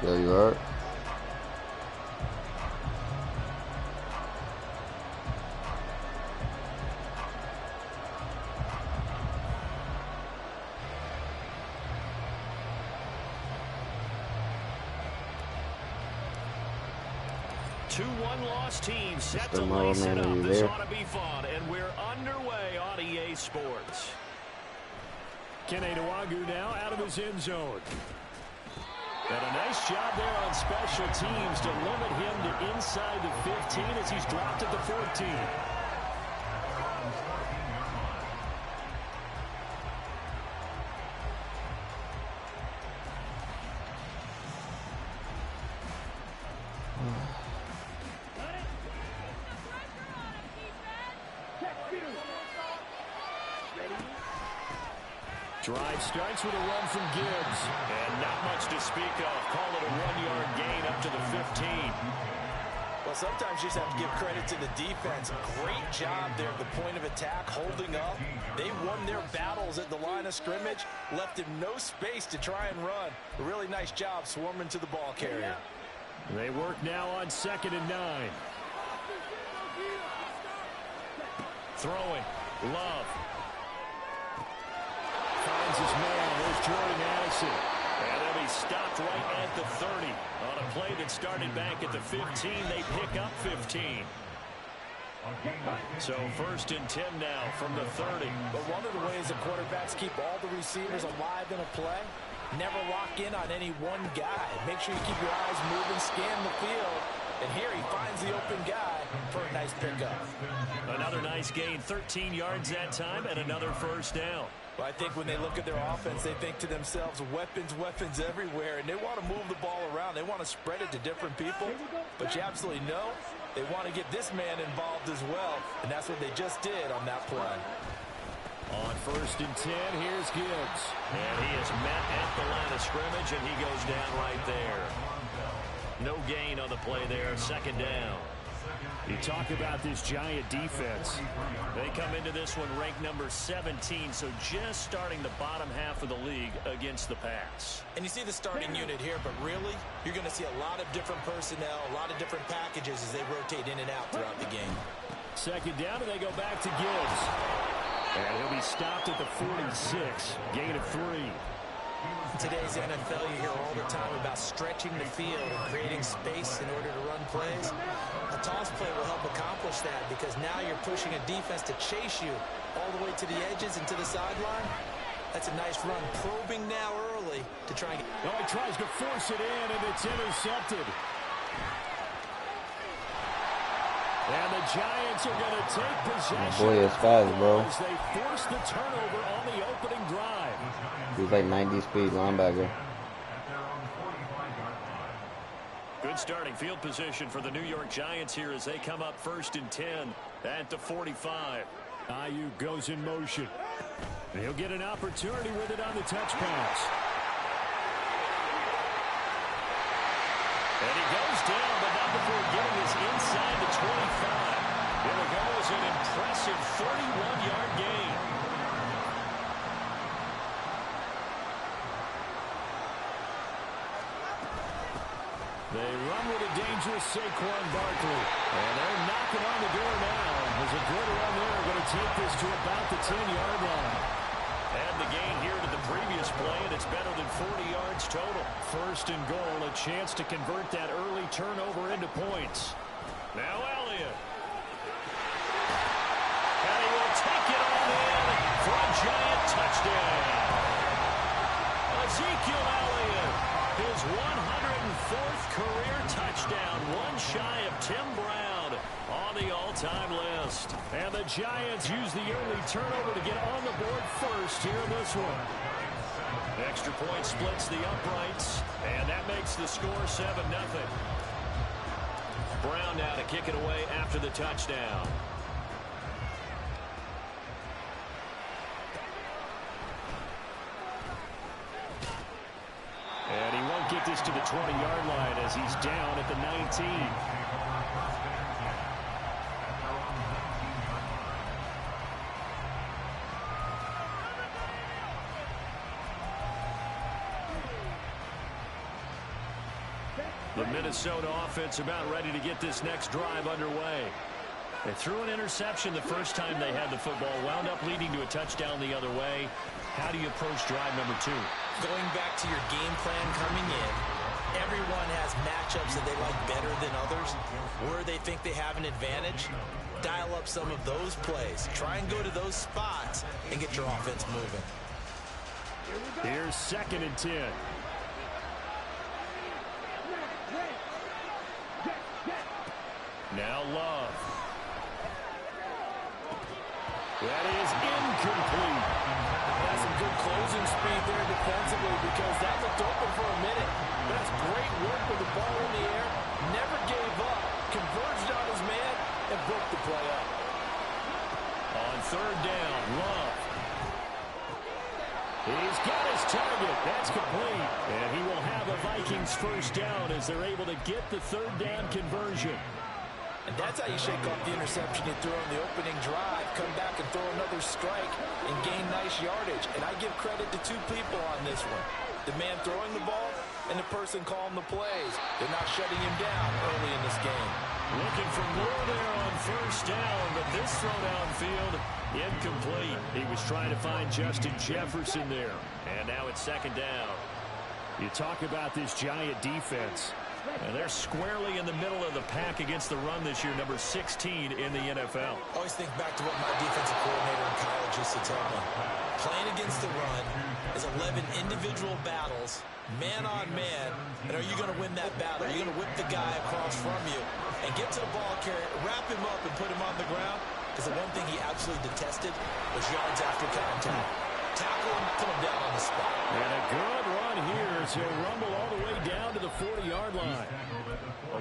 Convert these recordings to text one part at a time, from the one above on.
There you are. Two one-loss teams set to lace it up. This ought to be fun, and we're underway on EA Sports. Kene Nwagu now out of his end zone. And a nice job there on special teams to limit him to inside the 15 as he's dropped at the 14. Drive starts with a run from Gibbs. And not much to speak of. Call it a 1-yard gain up to the 15. Well, sometimes you just have to give credit to the defense. Great job there at the point of attack, holding up. They won their battles at the line of scrimmage, left him no space to try and run. A really nice job swarming to the ball carrier. They work now on 2nd and 9. Throwing. Love. Finds his man. There's Jordan Addison. And then he stopped right at the 30. On a play that started back at the 15, they pick up 15. So 1st and 10 now from the 30. But one of the ways the quarterbacks keep all the receivers alive in a play, never lock in on any one guy. Make sure you keep your eyes moving, scan the field. And here he finds the open guy for a nice pickup. Another nice gain, 13 yards that time, and another first down. Well, I think when they look at their offense, they think to themselves, weapons everywhere, and they want to move the ball around. They want to spread it to different people, but you absolutely know they want to get this man involved as well, and that's what they just did on that play. On 1st and 10, here's Gibbs. And he is met at the line of scrimmage, and he goes down right there. No gain on the play there, 2nd down. You talk about this Giant defense. They come into this one ranked number 17, so just starting the bottom half of the league against the pass. And you see the starting unit here, but really, you're going to see a lot of different personnel, a lot of different packages as they rotate in and out throughout the game. 2nd down, and they go back to Gibbs. And he'll be stopped at the 46, gain of 3. In today's NFL, you hear all the time about stretching the field and creating space in order to run plays. A toss play will help accomplish that because now you're pushing a defense to chase you all the way to the edges and to the sideline. That's a nice run, probing now early to try and get... Oh, he tries to force it in, and it's intercepted. And the Giants are going to take possession. Boy, it's fast, bro. As they force the turnover on the opening drive. He's like 90 speed linebacker. Good starting field position for the New York Giants here as they come up 1st and 10 at the 45. Ayuk goes in motion. And he'll get an opportunity with it on the touch pass. And he goes down, but not before getting us inside the 25. Here we go is an impressive 31-yard gain. They run with a dangerous Saquon Barkley. And they're knocking on the door now. There's a good run there. Going to take this to about the 10-yard line. And the gain here to the previous play, and it's better than 40 yards total. 1st and goal, a chance to convert that early turnover into points. Now Elliott. And he will take it on in for a Giant touchdown. Ezekiel Elliott, his 104th career touchdown, one shy of Tim Brown on the all-time list. And the Giants use the early turnover to get on the board first here in this one. Extra point splits the uprights, and that makes the score 7-0. Brown now to kick it away after the touchdown. And he won't get this to the 20-yard line as he's down at the 19. The Minnesota offense about ready to get this next drive underway. They threw an interception the first time they had the football, wound up leading to a touchdown the other way. How do you approach drive number 2? Going back to your game plan coming in, everyone has matchups that they like better than others. Where they think they have an advantage, dial up some of those plays. Try and go to those spots and get your offense moving. Here's 2nd and 10. Now Love. That is incomplete. That's some good closing speed there defensively because that looked open for a minute. That's great work with the ball in the air. Never gave up. Converged on his man and broke the play up. On 3rd down, Love. He's got his target. That's complete. And he will have a Vikings first down as they're able to get the 3rd down conversion. And that's how you shake off the interception you threw on the opening drive, come back and throw another strike and gain nice yardage. And I give credit to 2 people on this one. The man throwing the ball and the person calling the plays. They're not shutting him down early in this game. Looking for more there on 1st down, but this throw downfield, incomplete. He was trying to find Justin Jefferson there. And now it's 2nd down. You talk about this Giant defense. And they're squarely in the middle of the pack against the run this year, number 16 in the NFL. Always think back to what my defensive coordinator in college used to tell me. Playing against the run is 11 individual battles, man on man. And are you going to win that battle? Are you going to whip the guy across from you and get to the ball carrier, wrap him up, and put him on the ground? Because the one thing he absolutely detested was yards after contact. Tackle him, put him down on the spot. And a good run here as he'll rumble all the way down to the 40-yard line.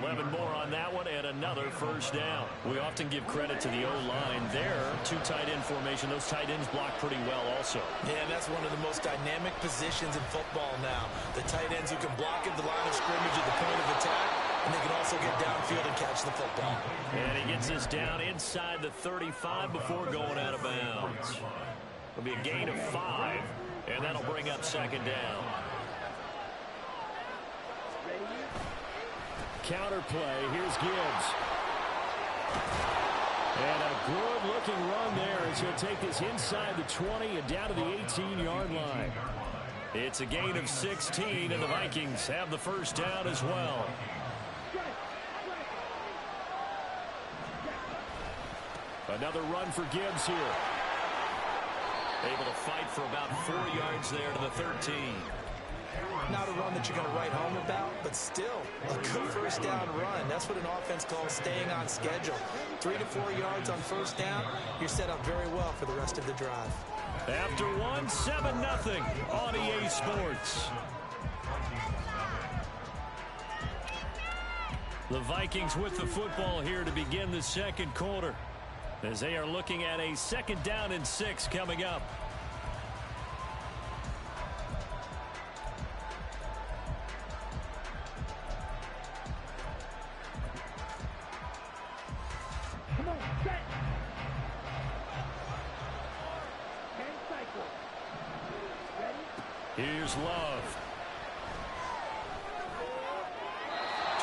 11 more on that one and another first down. We often give credit to the O-line there. 2 tight end formation. Those tight ends block pretty well also. Yeah, and that's one of the most dynamic positions in football now. The tight ends who can block at the line of scrimmage at the point of attack, and they can also get downfield and catch the football. And he gets this down inside the 35 before going out of bounds. It'll be a gain of 5, and that'll bring up 2nd down. Counter play. Here's Gibbs. And a good-looking run there as he'll take this inside the 20 and down to the 18-yard line. It's a gain of 16, and the Vikings have the first down as well. Another run for Gibbs here. Able to fight for about 4 yards there to the 13. Not a run that you're going to write home about, but still a good first down run. That's what an offense calls staying on schedule. 3 to 4 yards on first down, you're set up very well for the rest of the drive. After 1, 7-0 on EA Sports. The Vikings with the football here to begin the 2nd quarter, as they are looking at a 2nd down and 6 coming up. Come on, set. And cycle. Ready? Here's Love.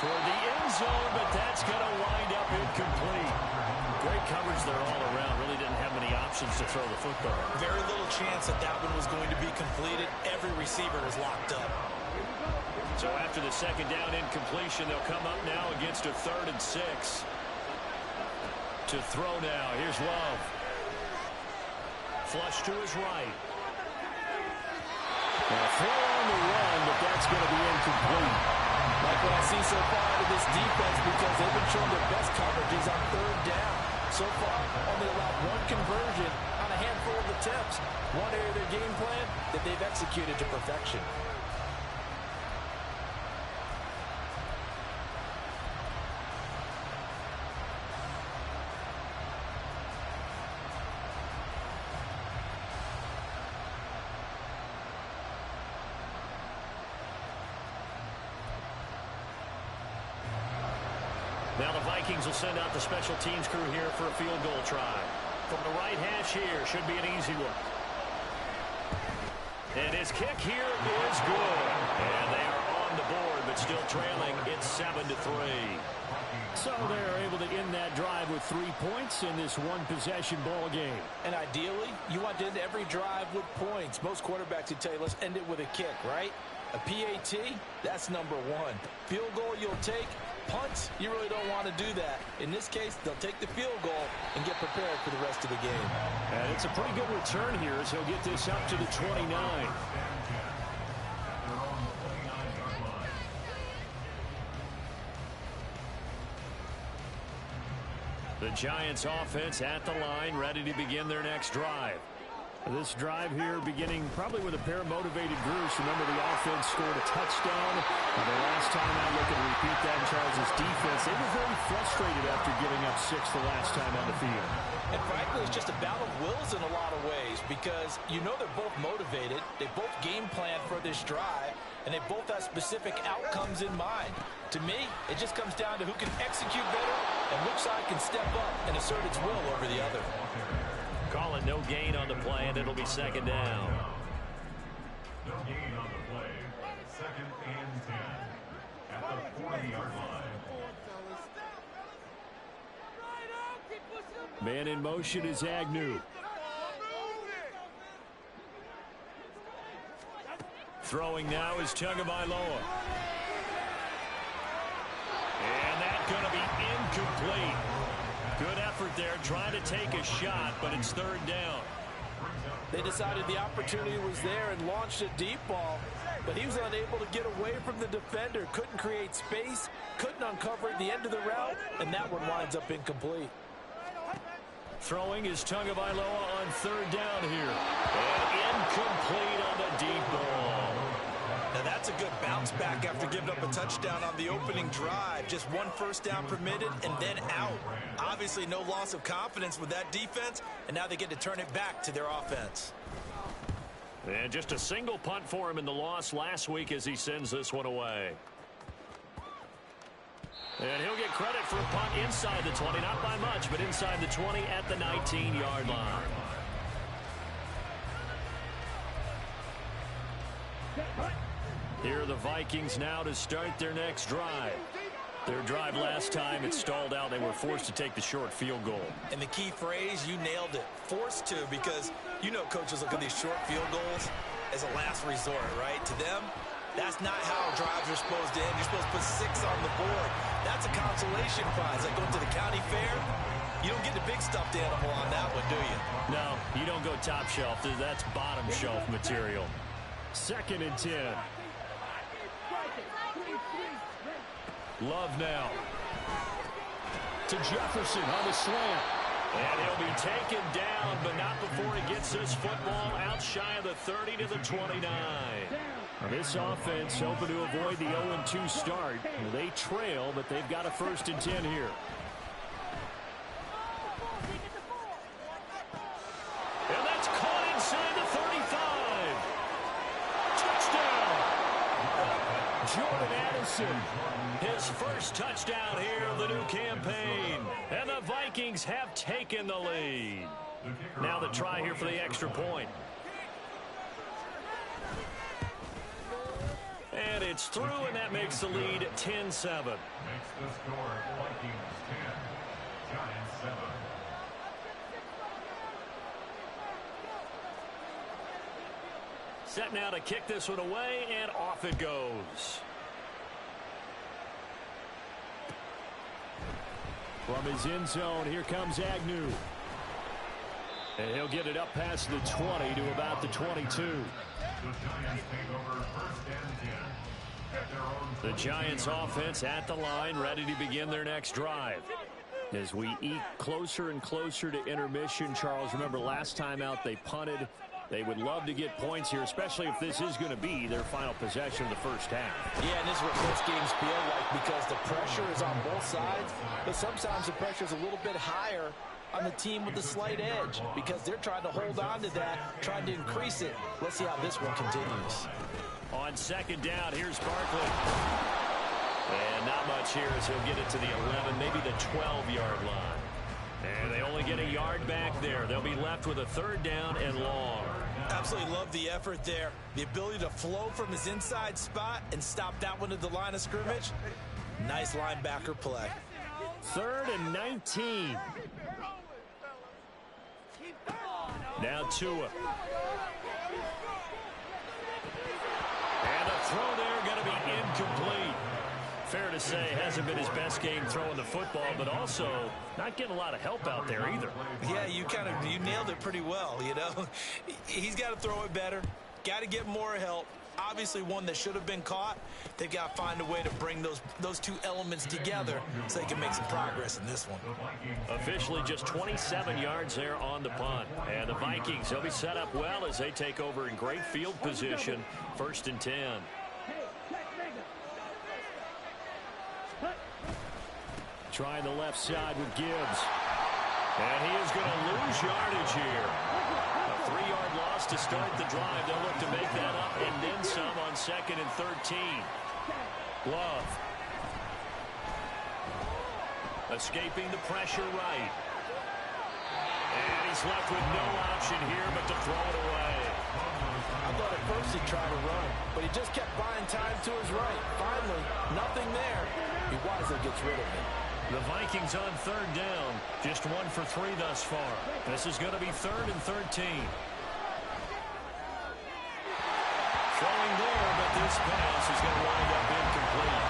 Toward the end zone, but that's going to wind up incomplete. Great coverage there all around. Really didn't have many options to throw the football. Very little chance that that one was going to be completed. Every receiver was locked up. So after the 2nd down incompletion, they'll come up now against a 3rd and 6. To throw now. Here's Love. Flush to his right. And a throw on the run, but that's going to be incomplete. Like what I see so far out of this defense, because they've been showing their best coverages on 3rd down. So far, only allowed 1 conversion on a handful of attempts. One area of their game plan that they've executed to perfection. Now the Vikings will send out the special teams crew here for a field goal try. From the right hash here, should be an easy one. And his kick here is good. And they are on the board but still trailing. It's 7-3. So they're able to end that drive with 3 points in this one-possession ball game. And ideally, you want to end every drive with points. Most quarterbacks would tell you, let's end it with a kick, right? A PAT, that's number one. Field goal you'll take. Punts, you really don't want to do that. In this case, they'll take the field goal and get prepared for the rest of the game. And it's a pretty good return here as he'll get this up to the 29. The Giants offense at the line, ready to begin their next drive. This drive here beginning probably with a pair of motivated groups. Remember, the offense scored a touchdown. The last time I look at repeat that in Charles' defense, they were very frustrated after giving up 6 the last time on the field. And frankly, it's just a battle of wills in a lot of ways because you know they're both motivated. They both game plan for this drive, and they both have specific outcomes in mind. To me, it just comes down to who can execute better and which side can step up and assert its will over the other. Calling no gain on the play, and it'll be second down. No gain on the play. 2nd and 10 at the 40-yard line. Man in motion is Agnew. Throwing now is Tagovailoa. And that's going to be incomplete. Good effort there, trying to take a shot, but it's 3rd down. They decided the opportunity was there and launched a deep ball, but he was unable to get away from the defender, couldn't create space, couldn't uncover at the end of the route, and that one winds up incomplete. Throwing is Tagovailoa on 3rd down here. And incomplete on the deep ball. Now that's a good bounce back after giving up a touchdown on the opening drive. Just 1 first down permitted and then out. Obviously no loss of confidence with that defense, and now they get to turn it back to their offense. And just a single punt for him in the loss last week as he sends this one away. And he'll get credit for a punt inside the 20, not by much, but inside the 20 at the 19-yard line. Here are the Vikings now to start their next drive. Their drive last time, it stalled out. They were forced to take the short field goal. And the key phrase, you nailed it. Forced to, because you know coaches look at these short field goals as a last resort, right? To them, that's not how drives are supposed to end. You're supposed to put 6 on the board. That's a consolation prize. Like going to the county fair, you don't get the big stuffed animal on that one, do you? No, you don't go top shelf. That's bottom shelf material. 2nd and 10. Love now. To Jefferson on the slant. And he'll be taken down, but not before he gets this football out shy of the 30 to the 29. This offense hoping to avoid the 0-2 start. They trail, but they've got a 1st and 10 here. And that's caught inside the 35. Touchdown! Jordan Addison. His first touchdown here of the new campaign. And the Vikings have taken the lead. Now the try here for the extra point. And it's through, and that makes the lead 10-7. Makes the score Vikings 10, Giants 7. Set now to kick this one away, and off it goes. From his end zone, here comes Agnew. And he'll get it up past the 20 to about the 22. The Giants take over 1st and 10 at their own. The Giants offense at the line, ready to begin their next drive. As we eke closer and closer to intermission, Charles, remember last time out they punted. They would love to get points here, especially if this is going to be their final possession of the first half. Yeah, and this is what most games feel like because the pressure is on both sides, but sometimes the pressure is a little bit higher on the team with the slight edge because they're trying to hold on to that, trying to increase it. Let's see how this one continues. On 2nd down, here's Barkley. And not much here as he'll get it to the 11, maybe the 12-yard line. And they only get a yard back there. They'll be left with a 3rd down and long. Absolutely love the effort there. The ability to flow from his inside spot and stop that one at the line of scrimmage. Nice linebacker play. 3rd and 19. Now Tua. And a throw there going to be incomplete. Fair to say, hasn't been his best game throwing the football, but also not getting a lot of help out there either. Yeah, you nailed it pretty well, you know. He's got to throw it better, got to get more help. Obviously one that should have been caught. They've got to find a way to bring those two elements together so they can make some progress in this one. Officially just 27 yards there on the punt. And the Vikings, they'll be set up well as they take over in great field position. 1st and 10. Trying the left side with Gibbs. And he is going to lose yardage here. A 3-yard loss to start the drive. They'll look to make that up and then some on 2nd and 13. Love. Escaping the pressure right. And he's left with no option here but to throw it away. I thought at first he'd try to run, but he just kept buying time to his right. Finally, nothing there. He wisely gets rid of it. The Vikings on 3rd down. Just 1 for 3 thus far. This is going to be 3rd and 13. Throwing there, but this pass is going to wind up incomplete.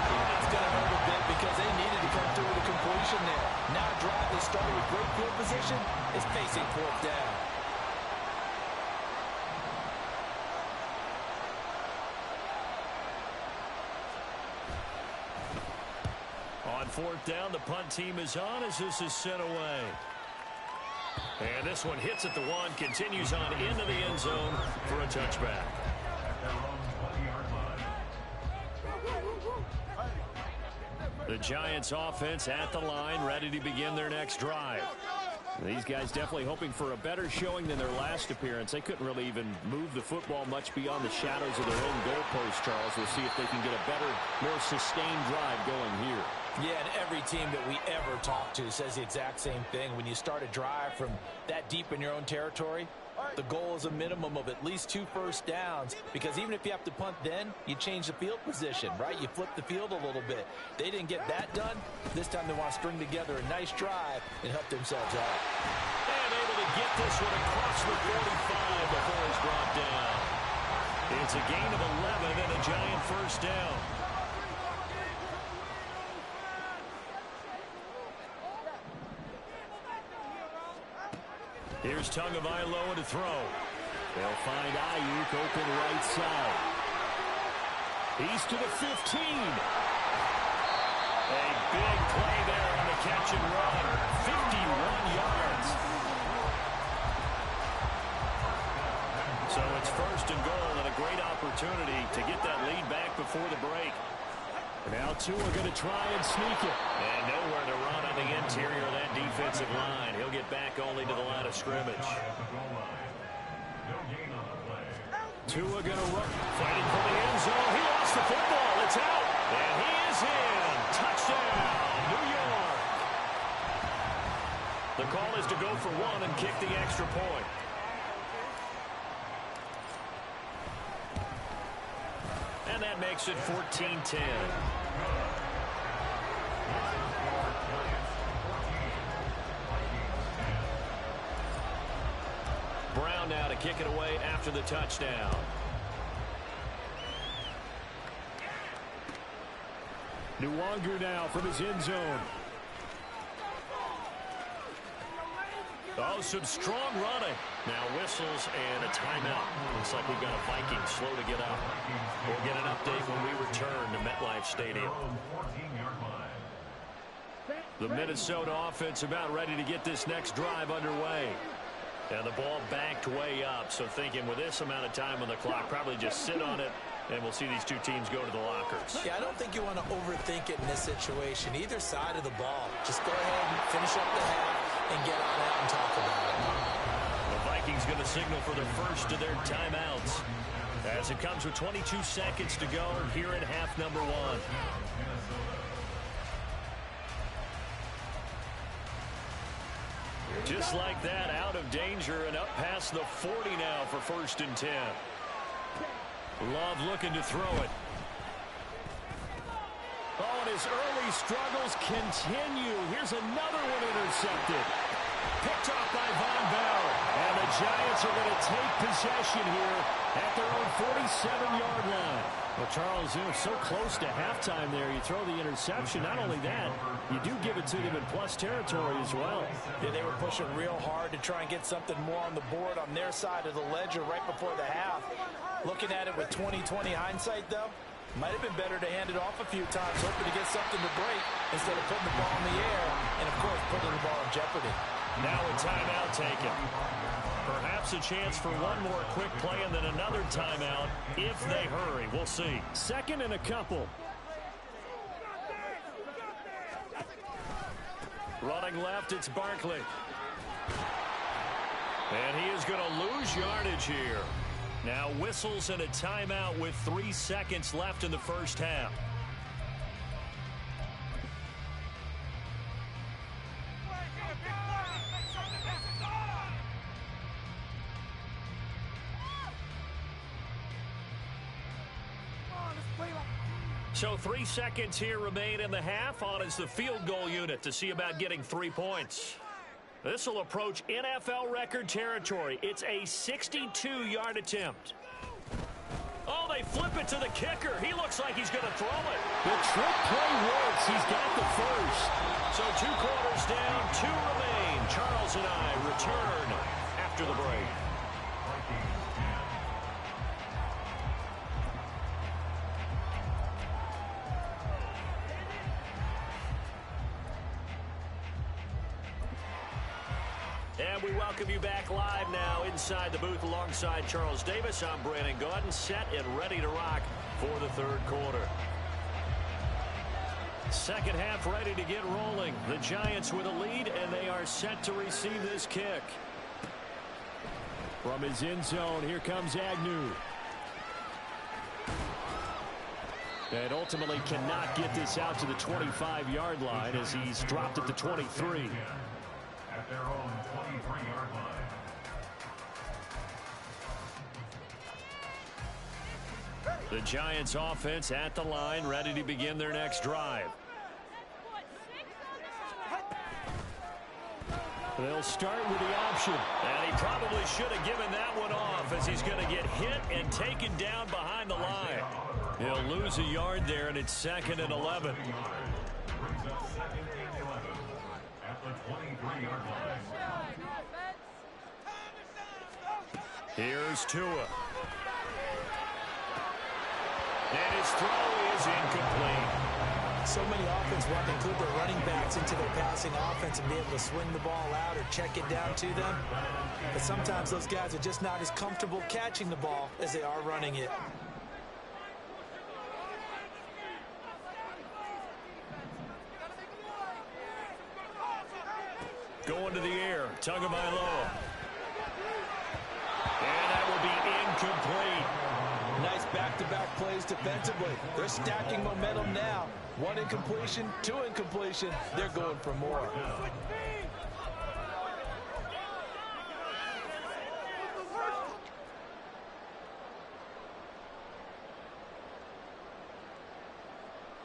That's going to hurt a bit because they needed to come through with a completion there. Now a drive that started with great field position is facing 4th down. On 4th down, the punt team is on as this is sent away. And this one hits at the 1, continues on into the end zone for a touchback. The Giants offense at the line, ready to begin their next drive. These guys definitely hoping for a better showing than their last appearance. They couldn't really even move the football much beyond the shadows of their own goalpost, Charles. We'll see if they can get a better, more sustained drive going here. Yeah, and every team that we ever talk to says the exact same thing. When you start a drive from that deep in your own territory, the goal is a minimum of at least 2 first downs, because even if you have to punt then, you change the field position, right? You flip the field a little bit. They didn't get that done. This time they want to string together a nice drive and help themselves out. And able to get this one across the 45 before it's brought down. It's a gain of 11 and a Giant first down. Here's Tagovailoa to throw. They'll find Ayuk open right side. He's to the 15. A big play there on the catch and run. 51 yards. So it's 1st and goal and a great opportunity to get that lead back before the break. Now Tua going to try and sneak it. And nowhere to run on the interior of that defensive line. He'll get back only to the line of scrimmage. Tua going to run, fighting for the end zone. He lost the football. It's out. And he is in. Touchdown, New York. The call is to go for 1 and kick the extra point. And that makes it 14-10. Brown now to kick it away after the touchdown. Nwangu now from his end zone. Oh, some strong running. Now whistles and a timeout. Looks like we've got a Vikings slow to get up. We'll get an update when we return to MetLife Stadium. The Minnesota offense about ready to get this next drive underway. And the ball backed way up. So thinking with this amount of time on the clock, probably just sit on it, and we'll see these two teams go to the lockers. Yeah, I don't think you want to overthink it in this situation. Either side of the ball. Just go ahead and finish up the half and get on out and talk about it. The Vikings going to signal for the first of their timeouts as it comes with 22 seconds to go here in half number 1. Just like that, out of danger and up past the 40 now for 1st and 10. Love looking to throw it. Oh, and his early struggles continue. Here's another one intercepted. Picked off by Von Bell. And the Giants are going to take possession here at their own 47-yard line. Well, Charles, so close to halftime there. You throw the interception. Not only that, you do give it to them in plus territory as well. Yeah, they were pushing real hard to try and get something more on the board on their side of the ledger right before the half. Looking at it with 20/20 hindsight, though, might have been better to hand it off a few times, hoping to get something to break instead of putting the ball in the air and, of course, putting the ball in jeopardy. Now a timeout taken. Perhaps a chance for one more quick play and then another timeout if they hurry. We'll see. 2nd and a couple. Running left, it's Barkley. And he is going to lose yardage here. Now whistles and a timeout with 3 seconds left in the first half. So 3 seconds here remain in the half. On is the field goal unit to see about getting 3 points. This will approach NFL record territory. It's a 62-yard attempt. Oh, they flip it to the kicker. He looks like he's going to throw it. The trick play works. He's got the first. So 2 quarters down, 2 remain. Charles and I return after the break. And we welcome you back live now inside the booth alongside Charles Davis. I'm Brandon Gaudin, set and ready to rock for the 3rd quarter. Second half ready to get rolling. The Giants with a lead, and they are set to receive this kick. From his end zone, here comes Agnew. And ultimately cannot get this out to the 25-yard line as he's dropped at the 23. At their own 23-yard line. The Giants offense at the line, ready to begin their next drive. They'll start with the option. And he probably should have given that one off as he's going to get hit and taken down behind the line. He'll lose a yard there, and it's 2nd and 11. Brings up 2nd and 11 at the 23-yard line. Here's Tua. And his throw is incomplete. So many offenses want to include their running backs into their passing offense and be able to swing the ball out or check it down to them. But sometimes those guys are just not as comfortable catching the ball as they are running it. Going to the air, Tagovailoa. And that will be incomplete. Nice back-to-back plays defensively. They're stacking momentum now. 1 incompletion, 2 incompletion. They're going for more.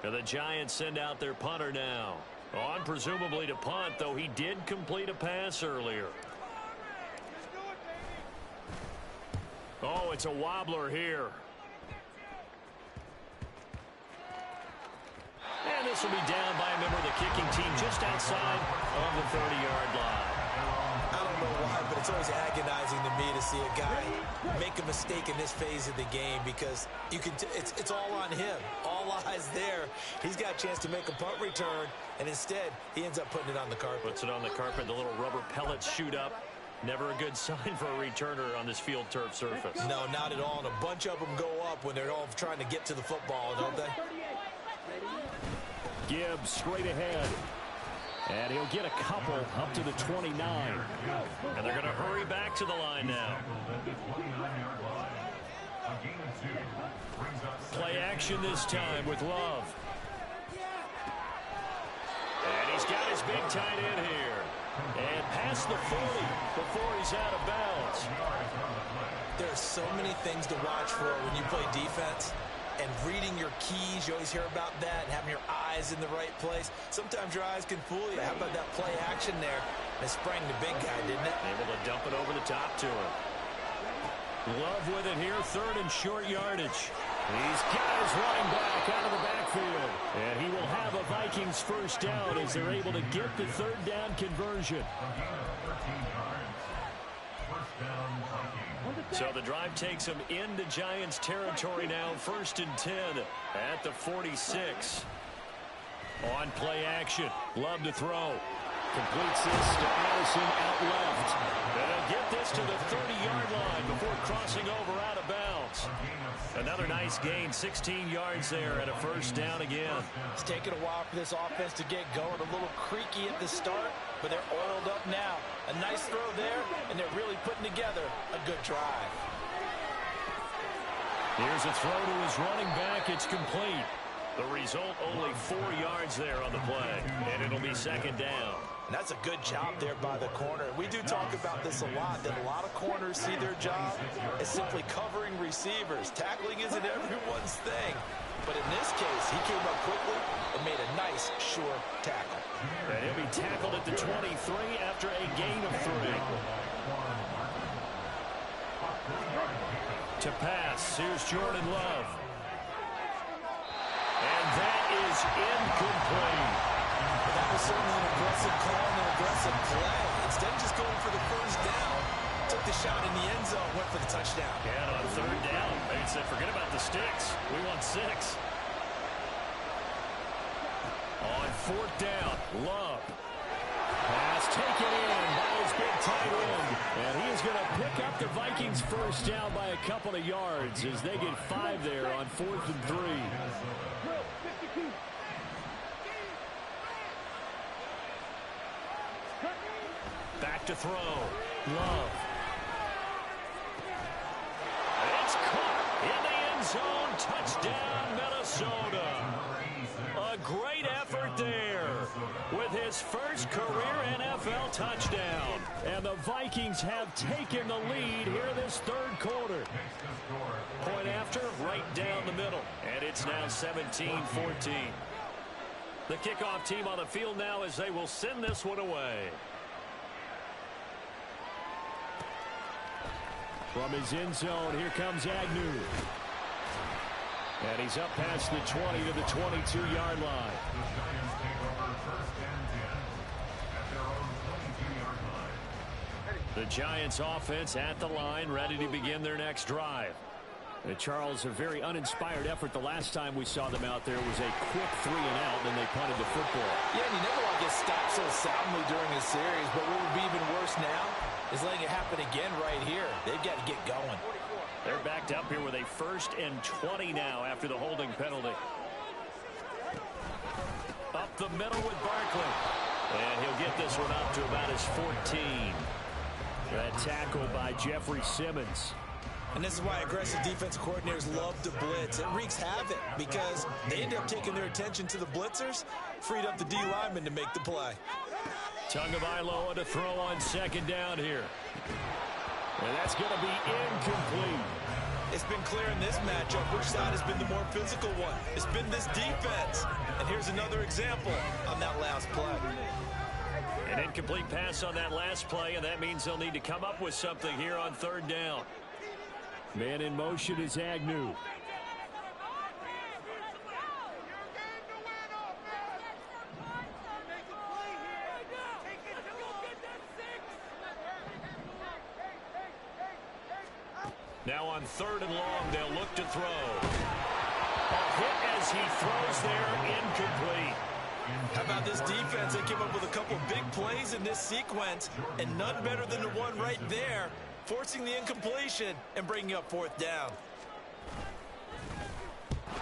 And the Giants send out their punter now. On presumably to punt, though he did complete a pass earlier. Oh, it's a wobbler here. And this will be down by a member of the kicking team just outside of the 30-yard line. I don't know why, but it's always agonizing to me to see a guy make a mistake in this phase of the game because you can. It's all on him. All eyes there. He's got a chance to make a punt return, and instead he ends up putting it on the carpet. Puts it on the carpet. The little rubber pellets shoot up. Never a good sign for a returner on this field turf surface. No, not at all. And a bunch of them go up when they're all trying to get to the football, don't they? Gibbs straight ahead. And he'll get a couple up to the 29. And they're going to hurry back to the line now. Play action this time with Love. And he's got his big tight end here. And past the 40 before he's out of bounds. There are so many things to watch for when you play defense. And reading your keys, you always hear about that, and having your eyes in the right place. Sometimes your eyes can fool you. How about that play action there? It sprang the big guy, didn't it? Able to dump it over the top to him. Love with it here, 3rd and short yardage. He's got his running back out of the backfield. And he will have a Vikings first down as they're able to get the 3rd down conversion. So the drive takes them into Giants territory now, 1st and 10 at the 46. On play action, Love to throw. Completes this to Addison out left. And they'll get this to the 30-yard line before crossing over out of bounds. Another nice gain, 16 yards there and a first down again. It's taken a while for this offense to get going. A little creaky at the start, but they're oiled up now. A nice throw there, and they're really putting together a good drive. Here's a throw to his running back. It's complete. The result, only 4 yards there on the play, and it'll be 2nd down. And that's a good job there by the corner. We do talk about this a lot, that a lot of corners see their job as simply covering receivers. Tackling isn't everyone's thing. But in this case, he came up quickly and made a nice, sure tackle. And he'll be tackled at the 23 after a gain of 3. To pass, here's Jordan Love. And that is incomplete. That was certainly an aggressive call and an aggressive play. Instead of just going for the first down, took the shot in the end zone, went for the touchdown. And on 3rd down, they said, forget about the sticks. We want 6. On 4th down, Love. Pass taken in by his big tight end. And he is going to pick up the Vikings first down by a couple of yards as they get 5 there on 4th and 3. Back to throw. Love. It's caught in the end zone. Touchdown, Minnesota. A great effort there with his first career NFL touchdown. And the Vikings have taken the lead here this 3rd quarter. Point after, right down the middle. And it's now 17-14. The kickoff team on the field now as they will send this one away. From his end zone, here comes Agnew. And he's up past the 20 to the 22-yard line. The Giants offense at the line, ready to begin their next drive. And Charles, a very uninspired effort the last time we saw them out there was a quick 3 and out, and they punted the football. Yeah, and you never want to get stopped so soundly during a series, but what would be even worse now is letting it happen again right here. They've got to get going. They're backed up here with a 1st and 20 now after the holding penalty. Up the middle with Barkley. And he'll get this one up to about his 14. That tackle by Jeffrey Simmons. And this is why aggressive defensive coordinators love to blitz. It wreaks havoc because they end up taking their attention to the blitzers, freed up the D lineman to make the play. Tagovailoa to throw on 2nd down here. And that's going to be incomplete. It's been clear in this matchup which side has been the more physical one. It's been this defense. And here's another example on that last play. An incomplete pass on that last play, and that means they'll need to come up with something here on 3rd down. Man in motion is Agnew. Now on 3rd and long, they'll look to throw. A hit as he throws there, incomplete. How about this defense? They came up with a couple of big plays in this sequence, and none better than the one right there, forcing the incompletion and bringing up 4th down.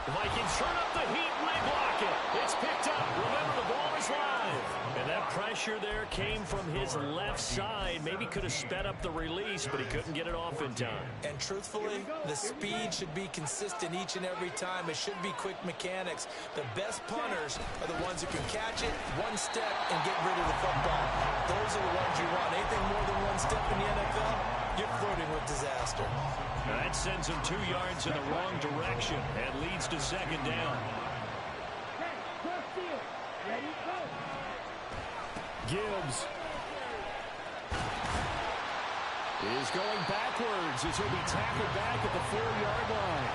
The Vikings turn up the heat and they block it. It's picked up. Remember, the ball is live. And that That pressure there came from his left side. Maybe could have sped up the release, but he couldn't get it off in time. And truthfully, the speed should be consistent each and every time. It should be quick mechanics. The best punters are the ones who can catch it, one step, and get rid of the football. Those are the ones you want. Anything more than one step in the NFL, you're flirting with disaster. That sends him 2 yards in the wrong direction and leads to second down. Cross field. Ready, go. Gibbs is going backwards as he'll be tackled back at the 4-yard line.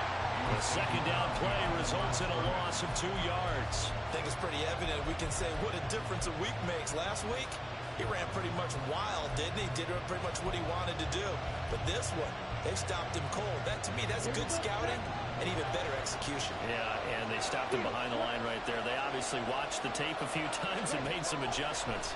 The second down play results in a loss of 2 yards. I think it's pretty evident. We can say what a difference a week makes. Last week, he ran pretty much wild, didn't he? Did pretty much what he wanted to do. But this one, they stopped him cold. That, to me, that's good scouting and even better execution. Yeah, and they stopped him behind the line right there. They obviously watched the tape a few times and made some adjustments.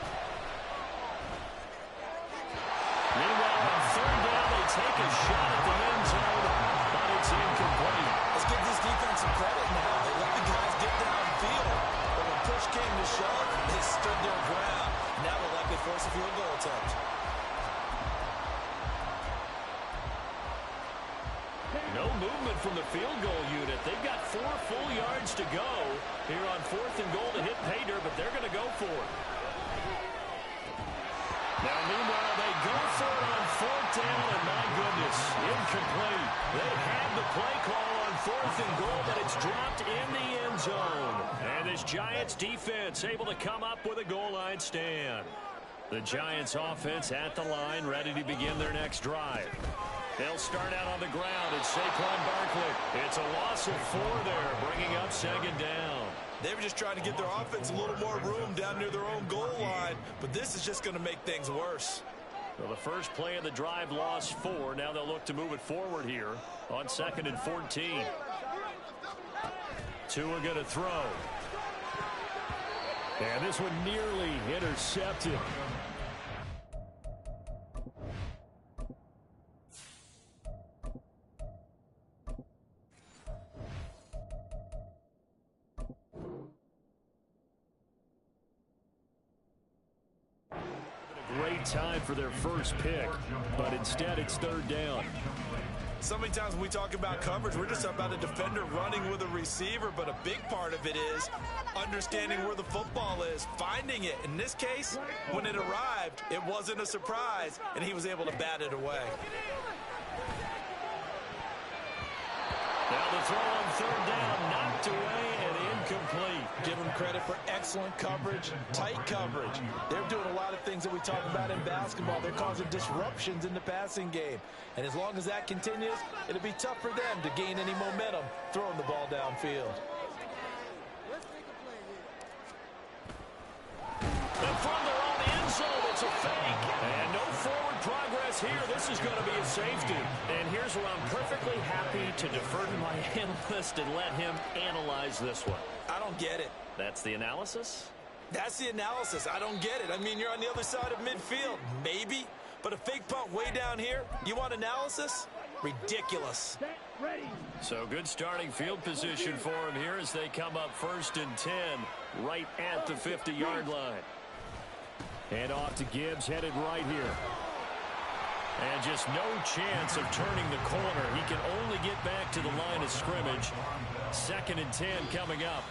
Meanwhile, on third down, they take a shot at the end zone, but it's incomplete. Let's give this defense some credit now. They let the guys get downfield, but when push came to shove, they stood their ground. Now they'll likely force a field goal attempt. No movement from the field goal unit. They've got 4 full yards to go here on 4th and goal to hit pay dirt, but they're going to go for it. Now, meanwhile, they go for it on 4th down, and my goodness, incomplete. They had the play call on 4th and goal, but it's dropped in the end zone. And this Giants defense able to come up with a goal line stand. The Giants offense at the line, ready to begin their next drive. They'll start out on the ground. It's Saquon Barkley. It's a loss of 4 there, bringing up second down. They were just trying to give their offense a little more room down near their own goal line, but this is just going to make things worse. Well, the first play of the drive lost 4. Now they'll look to move it forward here on 2nd and 14. 2 are going to throw. And this one nearly intercepted. Great time for their first pick, but instead it's third down. So many times when we talk about coverage, we're just about a defender running with a receiver, but a big part of it is understanding where the football is, finding it. In this case, when it arrived, it wasn't a surprise, and he was able to bat it away. Now the throw on third down, knocked away and incomplete. Give them credit for excellent coverage, tight coverage. They're doing a lot of things that we talk about in basketball. They're causing disruptions in the passing game. And as long as that continues, it'll be tough for them to gain any momentum throwing the ball downfield. And from their own end zone, it's a fake. And no forward progress here. This is going to be a safety. And here's where I'm perfectly happy to defer to my analyst and let him analyze this one. I don't get it. That's the analysis? That's the analysis. I don't get it. I mean, you're on the other side of midfield. Maybe. But a fake punt way down here, you want analysis? Ridiculous. Set, ready. So good starting field position for him here as they come up 1st and 10 right at the 50-yard line. And off to Gibbs, headed right here. And just no chance of turning the corner. He can only get back to the line of scrimmage. 2nd and 10 coming up.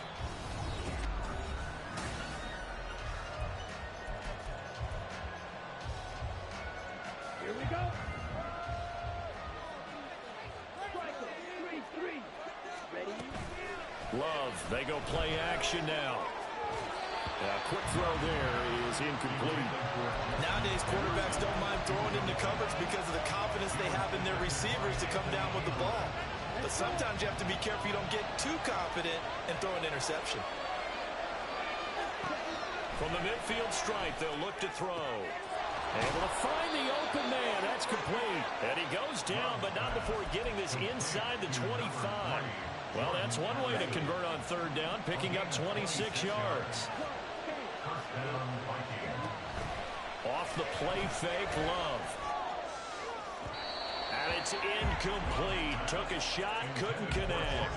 Here we go. Striker, 3-3. Ready? Love, they go play action now. Quick throw there is incomplete. Nowadays, quarterbacks don't mind throwing into coverage because of the confidence they have in their receivers to come down with the ball. But sometimes you have to be careful you don't get too confident and throw an interception. From the midfield stripe, they'll look to throw. Able to find the open man. That's complete. And he goes down, but not before getting this inside the 25. Well, that's one way to convert on third down, picking up 26 yards. Off the play fake, Love. And it's incomplete. Took a shot, couldn't connect.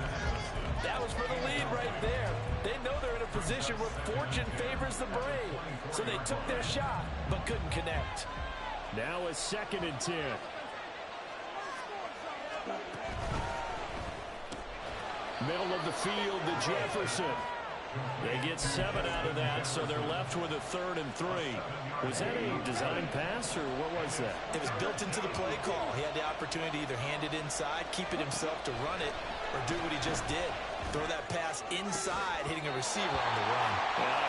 That was for the lead right there. They know they're in a position where fortune favors the brave. So they took their shot, but couldn't connect. Now a 2nd and 10. Middle of the field to Jefferson. They get 7 out of that, so they're left with a 3rd and 3. Was that a design pass, or what was that? It was built into the play call. He had the opportunity to either hand it inside, keep it himself to run it, or do what he just did. Throw that pass inside, hitting a receiver on the run.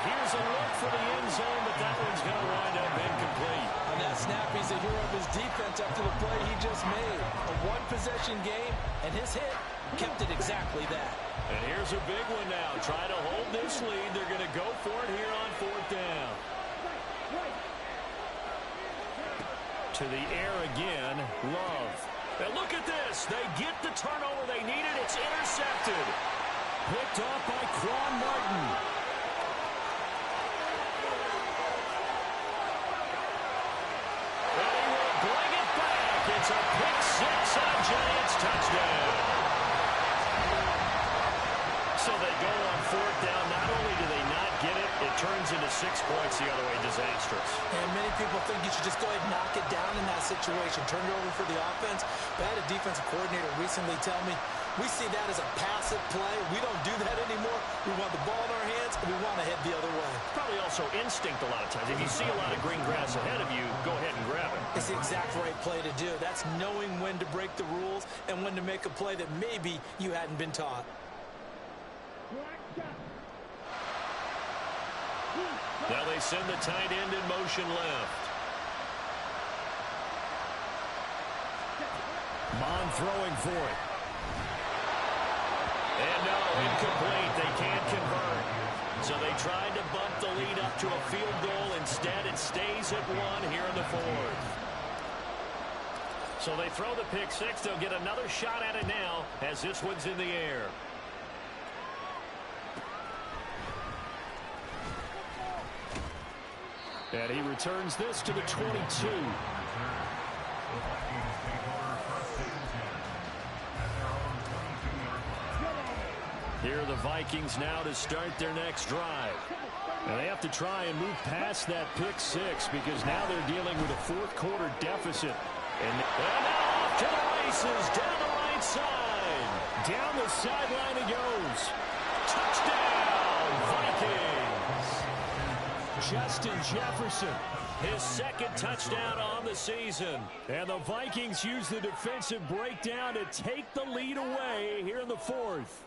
Here's a look for the end zone, but that one's going to wind up incomplete. On that snap, he's a hero of his defense after the play he just made. A one-possession game, and his hit kept it exactly that. And here's a big one now. Trying to hold this lead. They're going to go for it here on 4th down. To the air again. Love. And look at this. They get the turnover they needed. It's intercepted. Picked off by Quan Martin. And he will bring it back. It's a pick 6 on Giants touchdown. So they go on 4th down. Not only do they not get it, it turns into 6 points the other way. Disastrous. And many people think you should just go ahead and knock it down in that situation. Turn it over for the offense. But I had a defensive coordinator recently tell me, we see that as a passive play. We don't do that anymore. We want the ball in our hands, and we want to head the other way. Probably also instinct a lot of times. If you see a lot of green grass ahead of you, go ahead and grab it. It's the exact right play to do. That's knowing when to break the rules and when to make a play that maybe you hadn't been taught. Now they send the tight end in motion left. Mon throwing for it. And no, incomplete. They can't convert. So they tried to bump the lead up to a field goal. Instead, it stays at 1 here in the 4th. So they throw the pick 6. They'll get another shot at it now as this one's in the air. And he returns this to the 22. Here are the Vikings now to start their next drive. And they have to try and move past that pick 6 because now they're dealing with a 4th quarter deficit. And now off to the races down the right side. Down the sideline he goes. Touchdown, Vikings. Justin Jefferson, his 2nd touchdown on the season. And the Vikings use the defensive breakdown to take the lead away here in the 4th.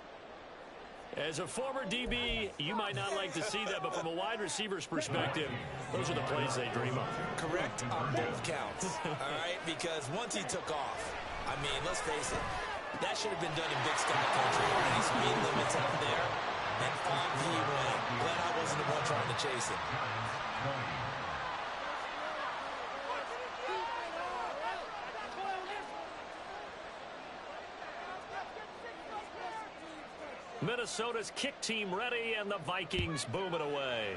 As a former DB, you might not like to see that, but from a wide receiver's perspective, those are the plays they dream of. Correct on both counts, all right? Because once he took off, I mean, let's face it, that should have been done in Big Sky Country. Any speed limits out there, and off he went. Glad I wasn't the one trying to chase him. Minnesota's kick team ready, and the Vikings boom it away.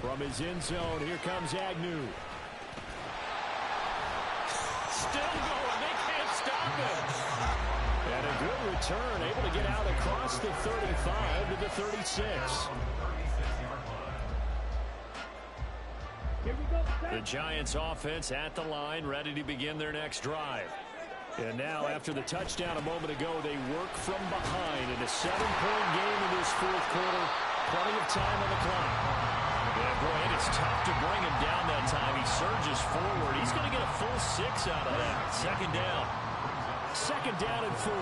From his end zone, here comes Agnew. Still going. They can't stop him. And a good return, able to get out across the 35 to the 36. The Giants offense at the line, ready to begin their next drive. And now, after the touchdown a moment ago, they work from behind in a 7-point game in this 4th quarter. Plenty of time on the clock. And boy, it's tough to bring him down that time. He surges forward. He's going to get a full 6 out of that. 2nd down. 2nd down and 4.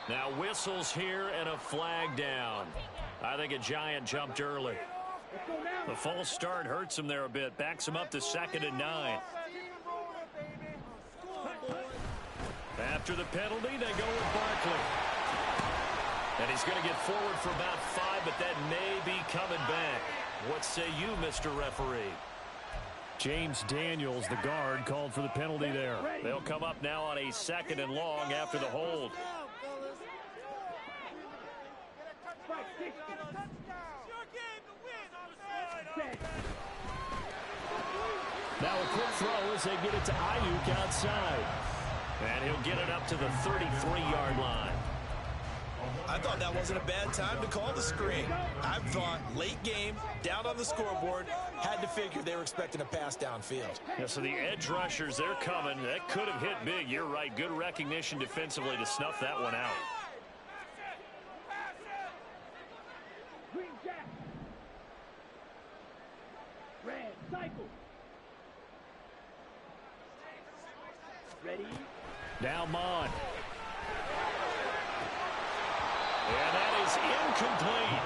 Now whistles here and a flag down. I think a Giant jumped early. The false start hurts him there a bit. Backs him up to 2nd and 9. After the penalty, they go with Barkley. And he's going to get forward for about 5, but that may be coming back. What say you, Mr. Referee? James Daniels, the guard, called for the penalty there. They'll come up now on a 2nd and long after the hold. Now a quick throw as they get it to Ayuk outside. And he'll get it up to the 33-yard line. I thought that wasn't a bad time to call the screen. I thought late game, down on the scoreboard, had to figure they were expecting a pass downfield. Yeah, so the edge rushers, they're coming. That could have hit big. You're right. Good recognition defensively to snuff that one out. Green jack. Red cycle. Ready? Now Mon. And that is incomplete.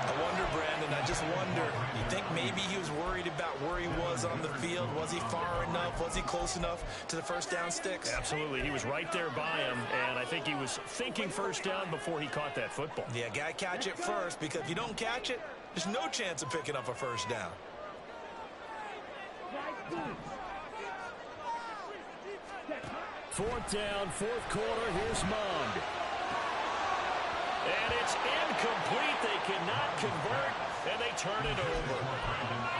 I wonder, Brandon, I just wonder, you think maybe he was worried about where he was on the field? Was he far enough? Was he close enough to the first down sticks? Absolutely. He was right there by him, and I think he was thinking first down before he caught that football. Yeah, got to catch it first, because if you don't catch it, there's no chance of picking up a first down. Fourth down, fourth quarter. Here's Mond. And it's incomplete. They cannot convert, and they turn it over.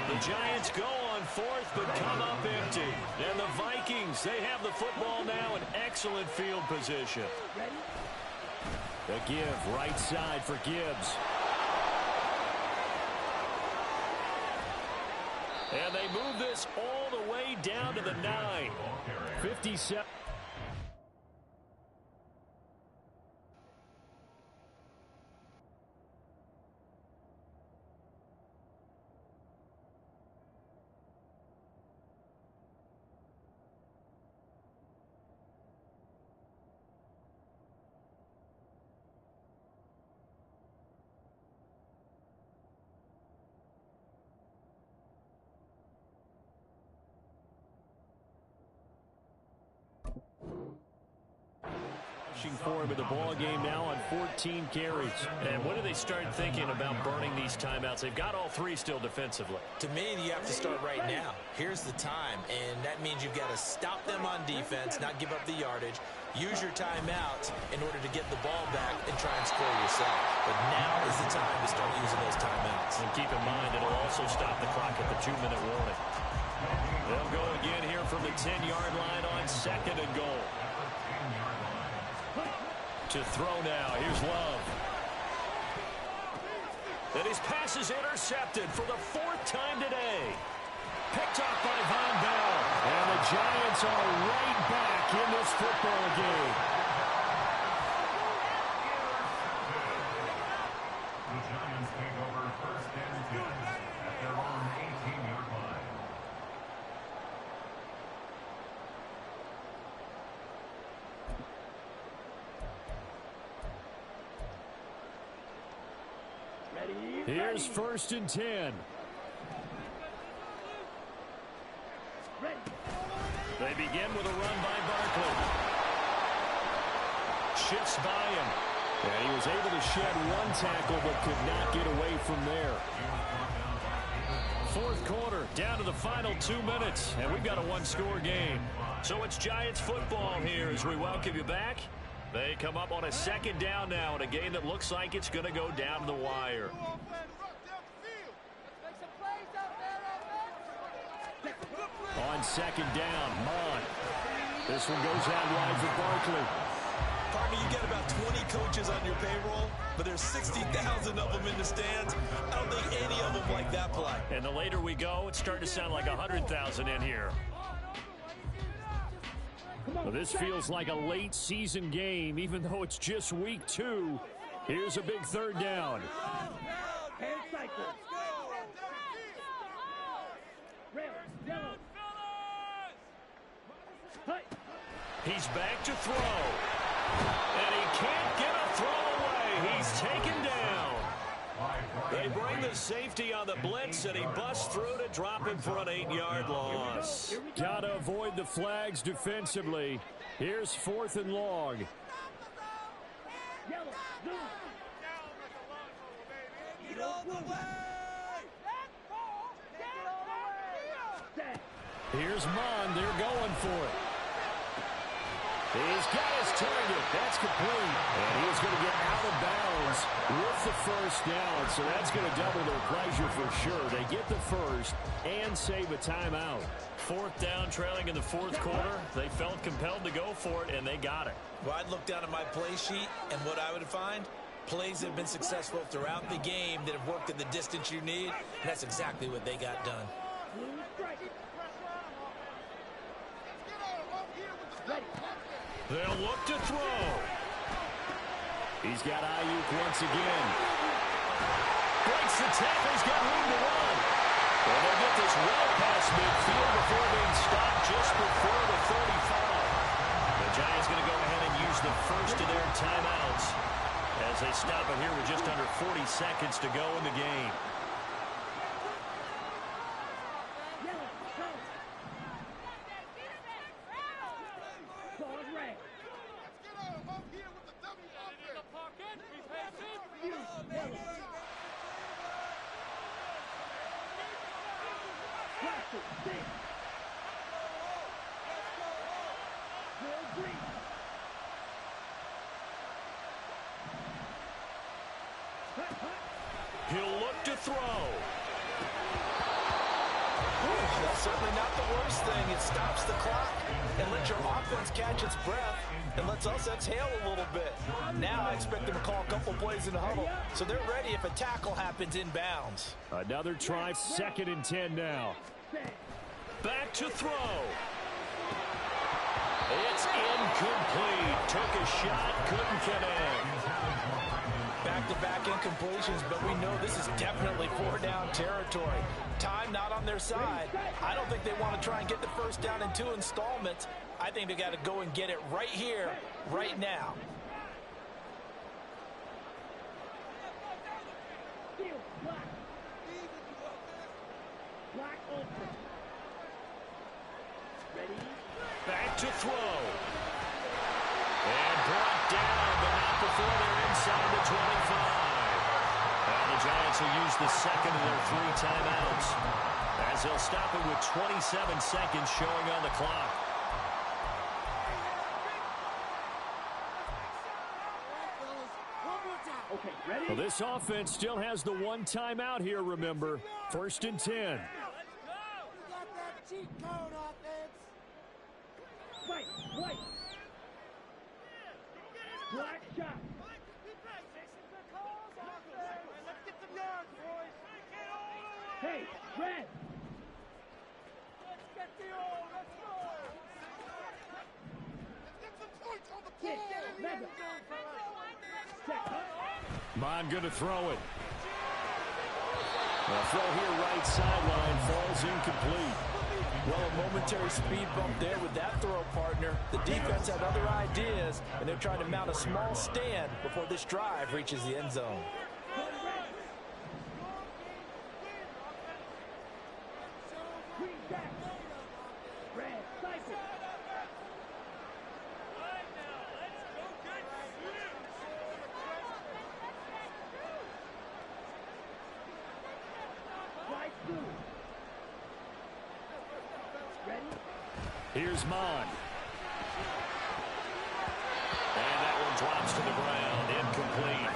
The Giants go on fourth, but come up empty. And the Vikings, they have the football now in excellent field position. The give, right side for Gibbs. And they move this all the way down to the 9. 57. For him in the ball game now on 14 carries. And when do they start thinking about burning these timeouts? They've got all three still defensively. To me, you have to start right now. Here's the time, and that means you've got to stop them on defense, not give up the yardage, use your timeouts in order to get the ball back and try and score yourself. But now is the time to start using those timeouts. And keep in mind, it'll also stop the clock at the 2-minute warning. They'll go again here from the 10-yard line on second and goal. To throw now. Here's Love. And his pass is intercepted for the fourth time today. Picked off by Von Bell. And the Giants are right back in this football game. The Giants take over first and 10 at their own 18-yard line. Here's first and 10. They begin with a run by Barkley. Shifts by him. And he was able to shed one tackle but could not get away from there. Fourth quarter, down to the final 2 minutes. And we've got a one-score game. So it's Giants football here as we welcome you back. They come up on a second down now in a game that looks like it's going to go down to the wire. On second down, Mond. This one goes out wide for Barkley. Partner, you get about 20 coaches on your payroll, but there's 60,000 of them in the stands. I don't think any of them like that play. And the later we go, it's starting to sound like 100,000 in here. Well, this feels like a late season game, even though it's just week 2. Here's a big third down. He's back to throw. And he can't get a throw away. He's taken down. They bring the safety on the blitz, and he busts through to drop him for an 8-yard loss. Got to avoid the flags defensively. Here's fourth and long. Here's Mond. They're going for it. He's got his target. That's complete. And he is going to get out of bounds with the first down. So that's going to double their pleasure for sure. They get the first and save a timeout. Fourth down, trailing in the fourth quarter. They felt compelled to go for it, and they got it. Well, I'd look down at my play sheet, and what I would find, plays that have been successful throughout the game that have worked at the distance you need, and that's exactly what they got done. They'll look to throw. He's got Ayuk once again. Breaks the tackle. He's got room to run. Well, they'll get this well past midfield before being stopped just before the 35. The Giants going to go ahead and use the first of their timeouts as they stop it here with just under 40 seconds to go in the game. He'll look to throw. That's certainly not the worst thing. It stops the clock and lets your offense catch its breath and lets us exhale a little bit. Now I expect them to call a couple plays in the huddle, so they're ready if a tackle happens inbounds. Another try, 2nd and 10 now. Back to throw. It's incomplete. Took a shot, couldn't connect. Back-to-back incompletions, but we know this is definitely 4-down territory. Time not on their side. I don't think they want to try and get the first down in 2 installments. I think they got to go and get it right here, right now. Back to throw. And brought down, but not before they're inside the 25. Well, the Giants will use the second of their 3 timeouts as they'll stop it with 27 seconds showing on the clock. Okay, ready? Well, this offense still has the 1 timeout here, remember. 1st and 10. We got that cheat code offense. White. Black shot. Let's get some yards, boys. Hey, red. Let's get the old. Let's go. Let's get some points on the board. Mon going to throw it. The throw here right sideline falls incomplete. Well, a momentary speed bump there with that throw, partner. The defense had other ideas, and they're trying to mount a small stand before this drive reaches the end zone. Here's Mon. And that one drops to the ground. Incomplete.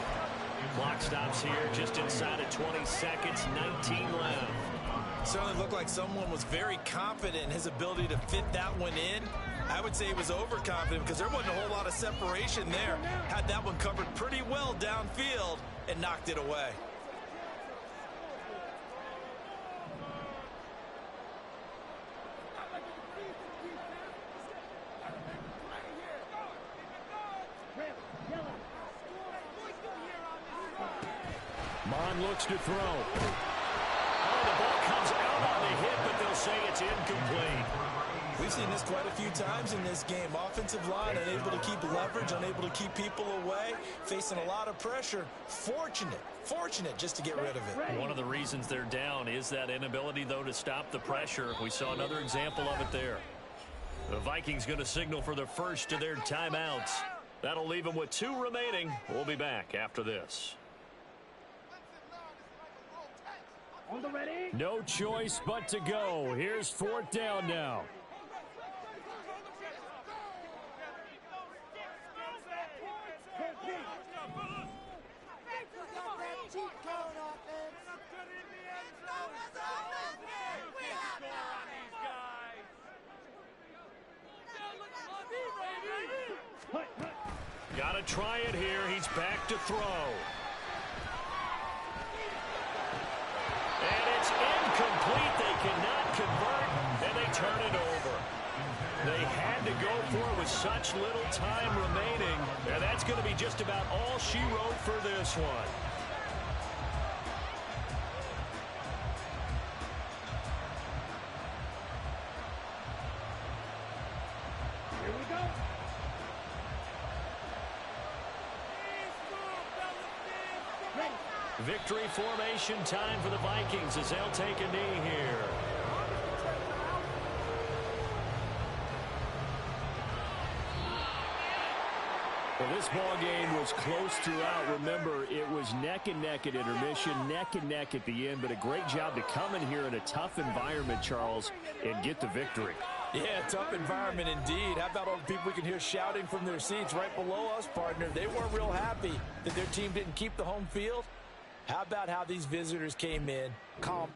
Clock stops here just inside of 20 seconds. 19 left. Certainly looked like someone was very confident in his ability to fit that one in. I would say he was overconfident because there wasn't a whole lot of separation there. Had that one covered pretty well downfield and knocked it away. Mon looks to throw. Oh, the ball comes out on the hit, but they'll say it's incomplete. We've seen this quite a few times in this game. Offensive line unable to keep leverage, unable to keep people away, facing a lot of pressure. Fortunate just to get rid of it. One of the reasons they're down is that inability, though, to stop the pressure. We saw another example of it there. The Vikings going to signal for the first of their timeouts. That'll leave them with 2 remaining. We'll be back after this. On the ready? No choice but to go. Here's 4th down now. to try it here. He's back to throw. And it's incomplete. They cannot convert, and they turn it over. They had to go for it with such little time remaining, and that's going to be just about all she wrote for this one. Here we go. Victory formation time for the Vikings as they'll take a knee here. Well, this ball game was close throughout. Remember, it was neck and neck at intermission, neck and neck at the end, but a great job to come in here in a tough environment, Charles, and get the victory. Yeah, tough environment indeed. How about all the people we can hear shouting from their seats right below us, partner? They weren't real happy that their team didn't keep the home field. How about how these visitors came in calm?